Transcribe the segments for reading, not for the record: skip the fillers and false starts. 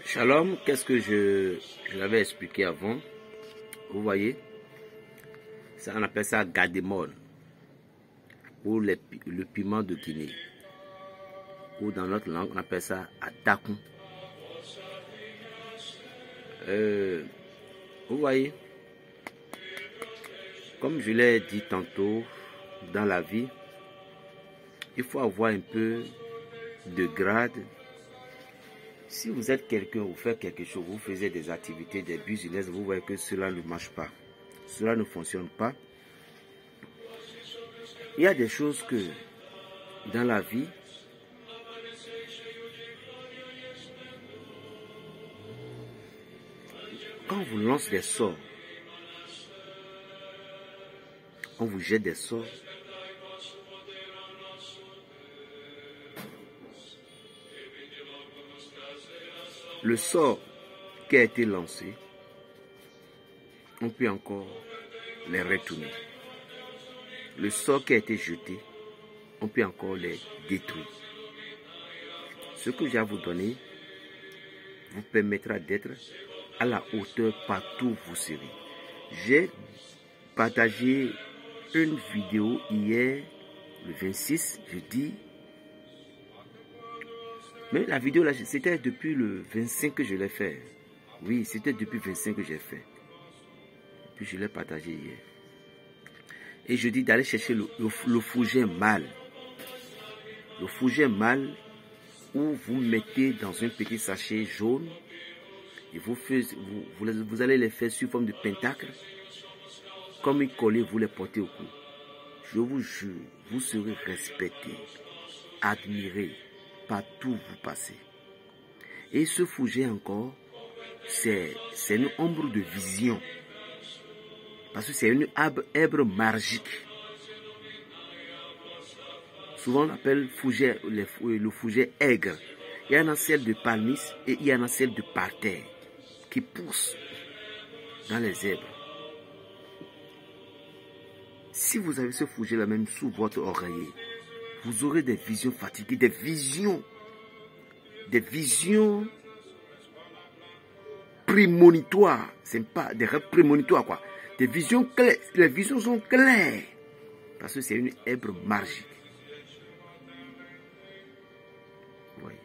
Shalom, qu'est-ce que je l'avais expliqué avant? Vous voyez, ça, on appelle ça gademol, ou le piment de Guinée, ou dans notre langue, on appelle ça atakun. Vous voyez, comme je l'ai dit tantôt, dans la vie, il faut avoir un peu de grade. Si vous êtes quelqu'un, vous faites quelque chose, vous faisiez des activités, des business, vous voyez que cela ne marche pas. Cela ne fonctionne pas. Il y a des choses que, dans la vie, quand on vous lance des sorts, on vous jette des sorts, le sort qui a été lancé, on peut encore les retourner. Le sort qui a été jeté, on peut encore les détruire. Ce que j'ai à vous donner vous permettra d'être à la hauteur partout où vous serez. J'ai partagé une vidéo hier, le 26, je dis. Mais la vidéo là, c'était depuis le 25 que je l'ai fait. Oui, c'était depuis le 25 que j'ai fait. Et puis je l'ai partagé hier. Et je dis d'aller chercher le fougère mâle. Le fougère mâle où vous mettez dans un petit sachet jaune. Et vous allez les faire sous forme de pentacle. Comme une collée, vous les portez au cou. Je vous jure, vous serez respecté, admiré partout où vous passez. Et ce fougère encore, c'est une ombre de vision. Parce que c'est une arbre magique. Souvent on appelle fougère, le fougère aigre. Il y en a celle de palmis et il y en a celle de parterre qui pousse dans les herbes. Si vous avez ce fougère là même sous votre oreiller, vous aurez des visions fatiguées, des visions prémonitoires. C'est pas des rêves prémonitoires quoi. Des visions claires. Les visions sont claires parce que c'est une herbe magique. Vous voyez.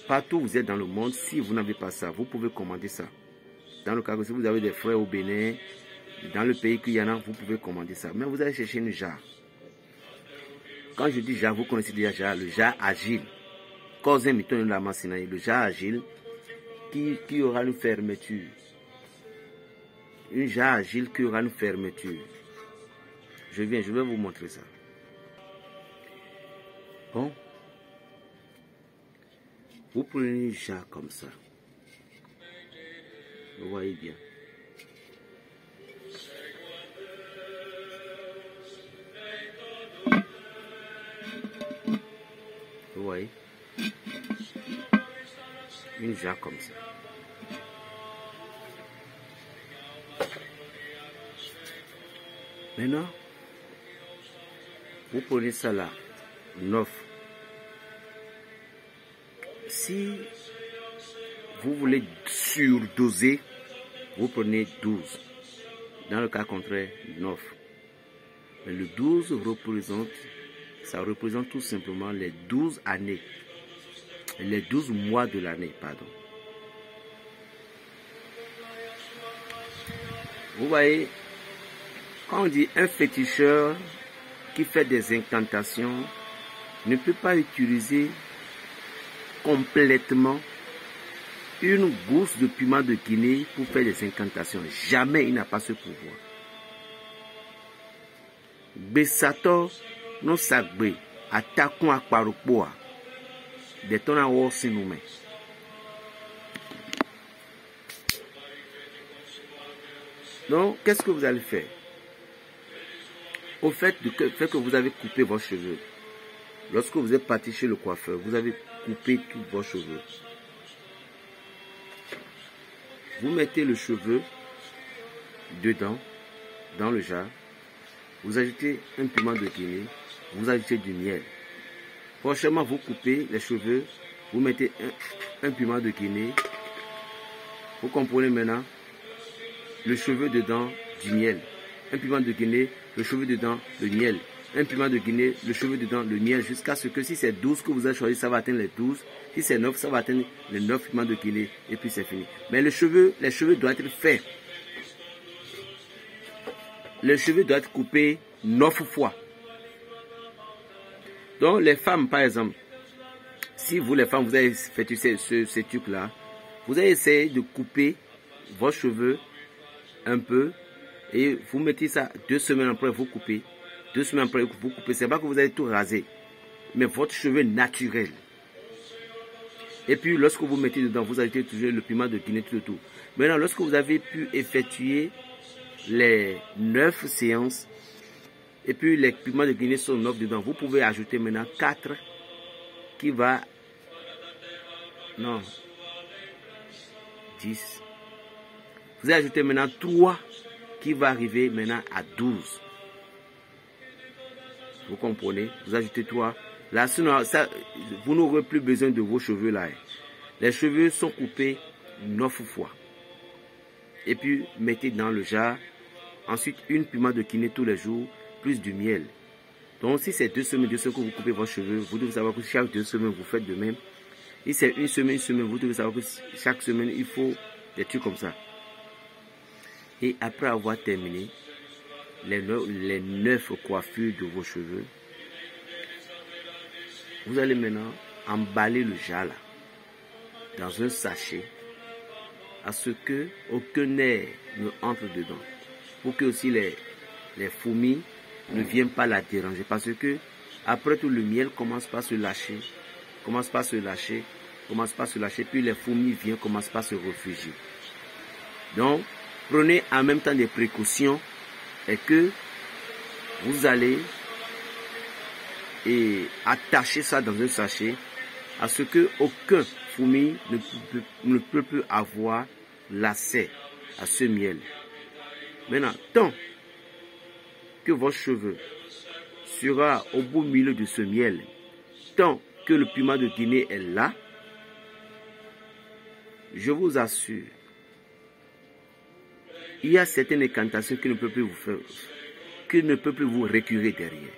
Partout où vous êtes dans le monde, si vous n'avez pas ça, vous pouvez commander ça. Dans le cas où si vous avez des frères au Bénin, dans le pays qu'il y en a, vous pouvez commander ça. Mais vous allez chercher une jarre. Quand je dis jarre, vous connaissez déjà jarre, le jarre agile. Le jarre agile qui aura une fermeture. Une jarre agile qui aura une fermeture. Je vais vous montrer ça. Bon. Vous prenez une jarre comme ça. Vous voyez bien. Vous voyez. Une jarre comme ça. Maintenant, vous prenez ça là, 9. Si vous voulez surdoser, vous prenez 12. Dans le cas contraire, 9. Mais le 12 ça représente tout simplement les 12 années. Les 12 mois de l'année, pardon. Vous voyez, quand on dit un féticheur qui fait des incantations ne peut pas utiliser complètement une gousse de piment de Guinée pour faire des incantations. Jamais il n'a pas ce pouvoir. Besato no sagbe atakun akparopoa de ton awo sinoume. Donc, qu'est-ce que vous allez faire? Au fait que vous avez coupé vos cheveux, lorsque vous êtes parti chez le coiffeur, vous avez coupé tous vos cheveux. Vous mettez le cheveu dedans, dans le jarre. vous ajoutez un piment de Guinée, vous ajoutez du miel. Prochainement, vous coupez les cheveux, vous mettez un piment de Guinée. Vous comprenez maintenant? Le cheveu dedans, du miel. Un piment de Guinée, le cheveu dedans, le miel. Un piment de Guinée, le cheveu dedans, le miel, jusqu'à ce que si c'est 12 que vous avez choisi, ça va atteindre les 12. Si c'est 9, ça va atteindre les 9 piments de Guinée, et puis c'est fini. Mais les cheveux doivent être faits. Les cheveux doivent être coupés 9 fois. Donc les femmes, par exemple, si vous les femmes, vous avez fait ce truc-là, vous allez essayer de couper vos cheveux un peu et vous mettez ça 2 semaines après, vous coupez. 2 semaines après, vous coupez. C'est pas que vous allez tout raser, mais votre cheveu naturel. Et puis, lorsque vous mettez dedans, vous ajoutez toujours le piment de Guinée tout autour. Maintenant, lorsque vous avez pu effectuer les 9 séances, et puis les piments de Guinée sont 9 dedans, vous pouvez ajouter maintenant 4 qui va... Non. 10. Vous allez ajouter maintenant 3 qui va arriver maintenant à 12. Vous comprenez? Vous ajoutez 3. Là, sinon, ça, vous n'aurez plus besoin de vos cheveux là. Les cheveux sont coupés 9 fois. Et puis, mettez dans le jar. Ensuite, une piment de Guinée tous les jours, plus du miel. Donc, si c'est 2 semaines que vous coupez vos cheveux, vous devez savoir que chaque 2 semaines, vous faites de même. Si c'est une semaine, vous devez savoir que chaque semaine, il faut des trucs comme ça. Et après avoir terminé les 9 coiffures de vos cheveux, vous allez maintenant emballer le jar là, dans un sachet, à ce que aucun air ne entre dedans. Pour que aussi les fourmis ne viennent pas la déranger. Parce que après tout, le miel commence par se lâcher, puis les fourmis viennent, commencent par se réfugier. Donc, prenez en même temps des précautions et que vous allez attacher ça dans un sachet à ce que aucun fourmi ne peut plus avoir l'accès à ce miel. Maintenant, tant que votre cheveu sera au beau milieu de ce miel, tant que le piment de Guinée est là, je vous assure, il y a certaines incantations qui ne peuvent plus vous faire, qui ne peuvent plus vous récurer derrière.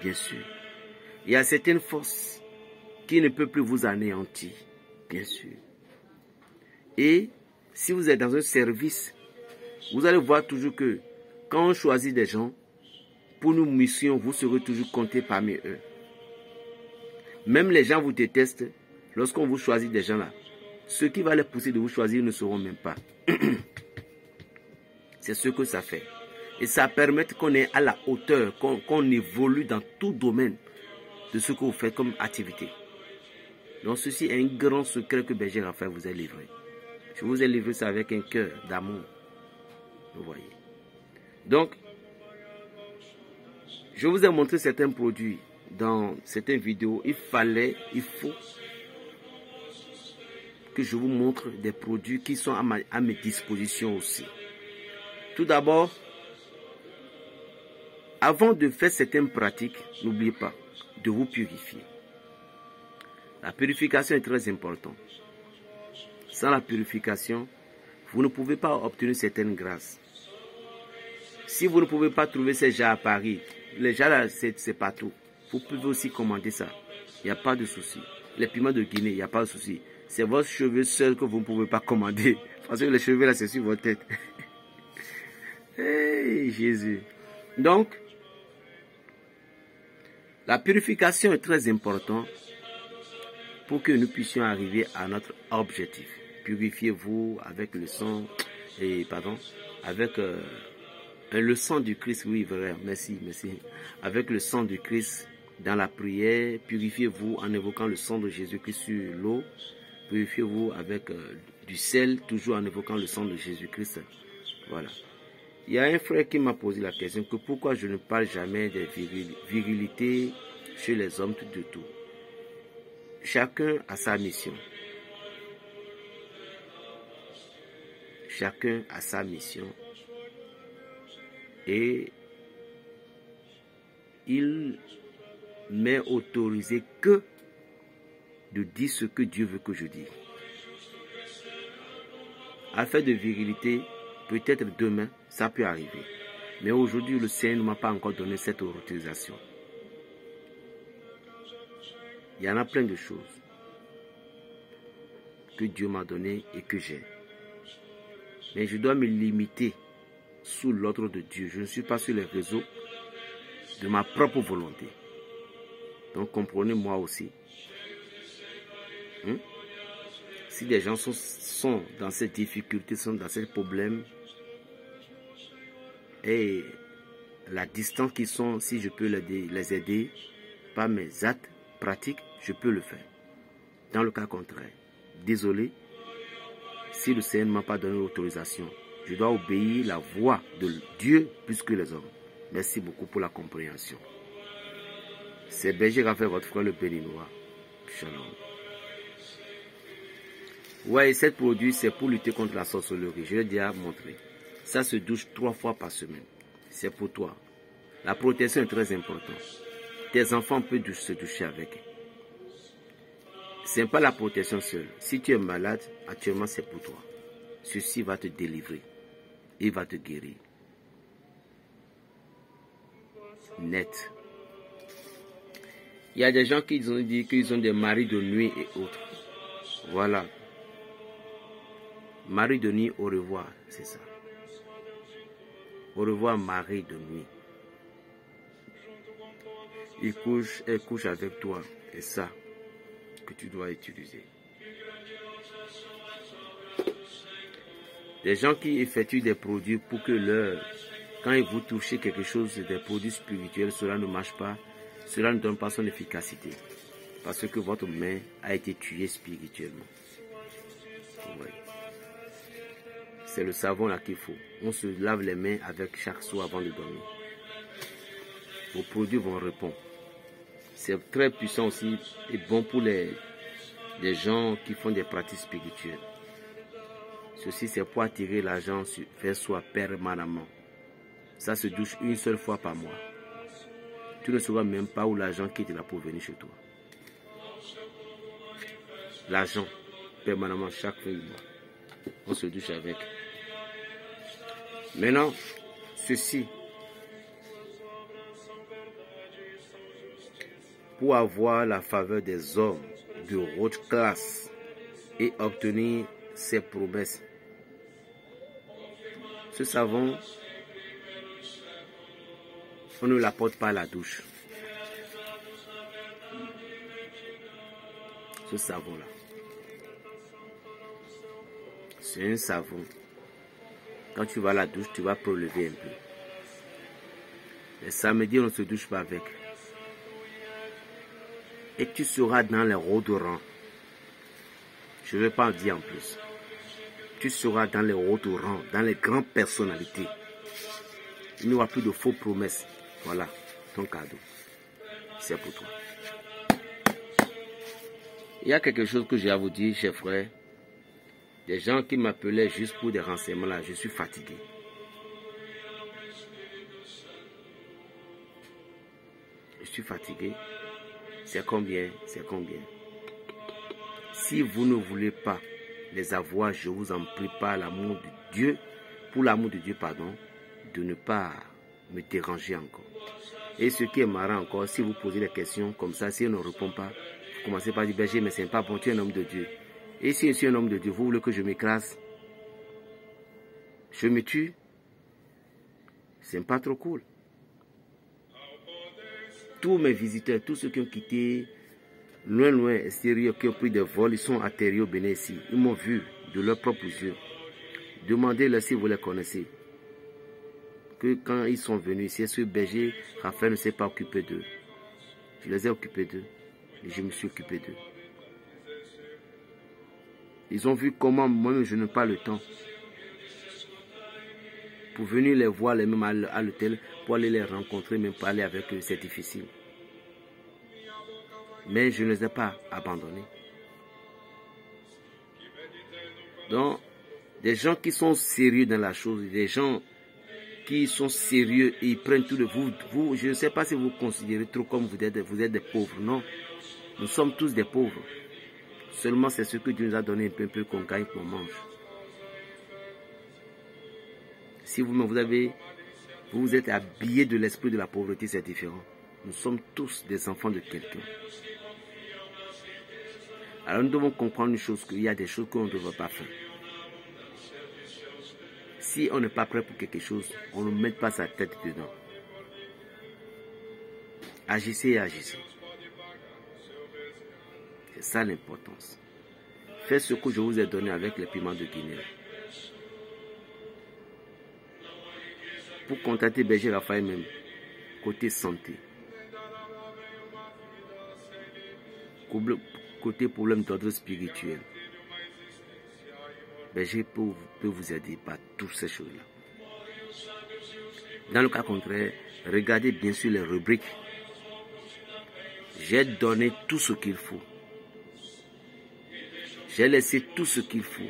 Bien sûr. Il y a certaines forces qui ne peuvent plus vous anéantir. Bien sûr. Et si vous êtes dans un service, vous allez voir toujours que quand on choisit des gens, pour nos missions, vous serez toujours compté parmi eux. Même les gens vous détestent lorsqu'on vous choisit des gens là. Ce qui va les pousser de vous choisir ne sauront même pas. C'est ce que ça fait. Et ça permet qu'on est à la hauteur, qu'on évolue dans tout domaine de ce que vous faites comme activité. Donc ceci est un grand secret que Berger Raphaël vous a livré. Je vous ai livré ça avec un cœur d'amour. Vous voyez. Donc, je vous ai montré certains produits dans certaines vidéos. Il faut que je vous montre des produits qui sont à mes dispositions aussi. Tout d'abord, avant de faire certaines pratiques, n'oubliez pas de vous purifier. La purification est très importante. Sans la purification, vous ne pouvez pas obtenir certaines grâces. Si vous ne pouvez pas trouver ces jars à Paris, les jars là, c'est partout. Vous pouvez aussi commander ça. Il n'y a pas de souci. Les piments de Guinée, il n'y a pas de souci. C'est votre cheveu seul que vous ne pouvez pas commander. Parce que les cheveux là, c'est sur votre tête. Hey, Jésus. Donc, la purification est très importante pour que nous puissions arriver à notre objectif. Purifiez-vous avec le sang, avec le sang du Christ, oui, vrai, merci. Avec le sang du Christ dans la prière, purifiez-vous en évoquant le sang de Jésus-Christ sur l'eau. Purifiez-vous avec du sel, toujours en évoquant le sang de Jésus-Christ. Voilà. Il y a un frère qui m'a posé la question que pourquoi je ne parle jamais de virilité chez les hommes tout de tout. Chacun a sa mission. Chacun a sa mission. Et il m'est autorisé que de dire ce que Dieu veut que je dise. Affaire de virilité, peut-être demain, ça peut arriver. Mais aujourd'hui, le Seigneur ne m'a pas encore donné cette autorisation. Il y en a plein de choses que Dieu m'a donné et que j'ai. Mais je dois me limiter sous l'ordre de Dieu. Je ne suis pas sur les réseaux de ma propre volonté. Donc comprenez-moi aussi. Si des gens sont dans cette difficulté, sont dans ces problèmes, et la distance qu'ils sont, si je peux les aider par mes actes pratiques, je peux le faire. Dans le cas contraire, désolé, si le Seigneur ne m'a pas donné l'autorisation, je dois obéir la voix de Dieu plus que les hommes. Merci beaucoup pour la compréhension. C'est Berger Raphaël, votre frère le béninois. Shalom. Ouais, et ce produit, c'est pour lutter contre la sorcellerie. Je l'ai déjà montré. Ça se douche 3 fois par semaine. C'est pour toi. La protection est très importante. Tes enfants peuvent se doucher avec. Ce n'est pas la protection seule. Si tu es malade, actuellement, c'est pour toi. Ceci va te délivrer. Il va te guérir. Net. Il y a des gens qui ont dit qu'ils ont des maris de nuit et autres. Voilà. Mari de nuit, au revoir, c'est ça. Au revoir, mari de nuit. Elle couche avec toi. C'est ça que tu dois utiliser. Des gens qui effectuent des produits pour que quand vous touchez quelque chose, des produits spirituels, cela ne marche pas. Cela ne donne pas son efficacité. Parce que votre main a été tuée spirituellement. Ouais. C'est le savon là qu'il faut. On se lave les mains avec chaque soir avant de dormir. Vos produits vont répondre. C'est très puissant aussi et bon pour les gens qui font des pratiques spirituelles. Ceci, c'est pour attirer l'argent vers soi permanemment. Ça se douche une seule fois par mois. Tu ne sauras même pas où l'argent quitte là pour venir chez toi. L'argent, permanemment, chaque fin du mois. On se douche avec. Maintenant, ceci, pour avoir la faveur des hommes de haute classe et obtenir ses promesses. Ce savon, on ne l'apporte pas à la douche. Ce savon-là, c'est un savon. Quand tu vas à la douche, tu vas prélever un peu. Les samedis, on ne se douche pas avec. Et tu seras dans les restaurants. Je ne vais pas en dire en plus. Tu seras dans les restaurants, dans les grandes personnalités. Il n'y aura plus de faux promesses. Voilà ton cadeau. C'est pour toi. Il y a quelque chose que j'ai à vous dire, chers frères. Des gens qui m'appelaient juste pour des renseignements là, je suis fatigué. Je suis fatigué. C'est combien? C'est combien? Si vous ne voulez pas les avoir, je vous en prie par l'amour de Dieu, pour l'amour de Dieu, pardon, de ne pas me déranger encore. Et ce qui est marrant encore, si vous posez des questions comme ça, si on ne répond pas, vous commencez par dire, Berger, mais c'est pas bon, tu es un homme de Dieu. Et si je suis un homme de Dieu, vous voulez que je m'écrase? Je me tue? C'est pas trop cool. Tous mes visiteurs, tous ceux qui ont quitté loin, extérieur, qui ont pris des vols, ils sont atterris au Bénin ici. Ils m'ont vu de leurs propres yeux. Demandez-leur si vous les connaissez. Que quand ils sont venus ici, ce berger, Raphaël ne s'est pas occupé d'eux. Je les ai occupés d'eux. Et je me suis occupé d'eux. Ils ont vu comment moi-même je n'ai pas le temps. Pour venir les voir, les mêmes à l'hôtel, pour aller les rencontrer, même parler avec eux, c'est difficile. Mais je ne les ai pas abandonnés. Donc, des gens qui sont sérieux dans la chose, des gens qui sont sérieux et ils prennent tout de vous. Je ne sais pas si vous considérez trop comme vous êtes des pauvres. Non, nous sommes tous des pauvres. Seulement c'est ce que Dieu nous a donné un peu qu'on gagne, qu'on mange. Si vous êtes habillé de l'esprit de la pauvreté, c'est différent. Nous sommes tous des enfants de quelqu'un. Alors nous devons comprendre une chose, qu'il y a des choses qu'on ne devrait pas faire. Si on n'est pas prêt pour quelque chose, on ne met pas sa tête dedans. Agissez et agissez. C'est ça l'importance. Faites ce que je vous ai donné avec les piments de Guinée. Pour contacter Berger Raphaël même, côté santé, côté problème d'ordre spirituel, Berger peut vous aider par toutes ces choses-là. Dans le cas contraire, regardez bien sûr les rubriques. J'ai donné tout ce qu'il faut. J'ai laissé tout ce qu'il faut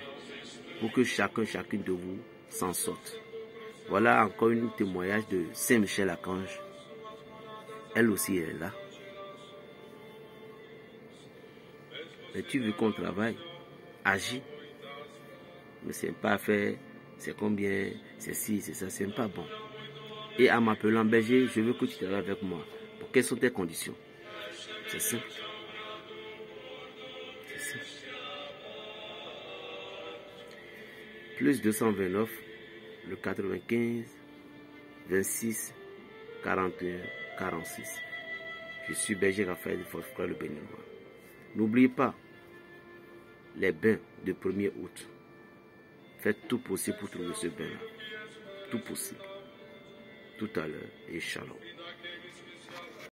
pour que chacune de vous s'en sorte. Voilà encore un témoignage de Saint-Michel-Archange. Elle aussi est là. Mais tu veux qu'on travaille, agis. Mais c'est pas faire, c'est combien, c'est ci, c'est ça, c'est pas bon. Et en m'appelant Berger, je veux que tu travailles avec moi. Pour quelles sont tes conditions? C'est simple. C'est simple. Plus 229, le 95, 26, 41, 46. Je suis Berger Raphaël de votre frère le béninois. N'oubliez pas les bains de 1er août. Faites tout possible pour trouver ce bain-là. Tout possible. Tout à l'heure et shalom.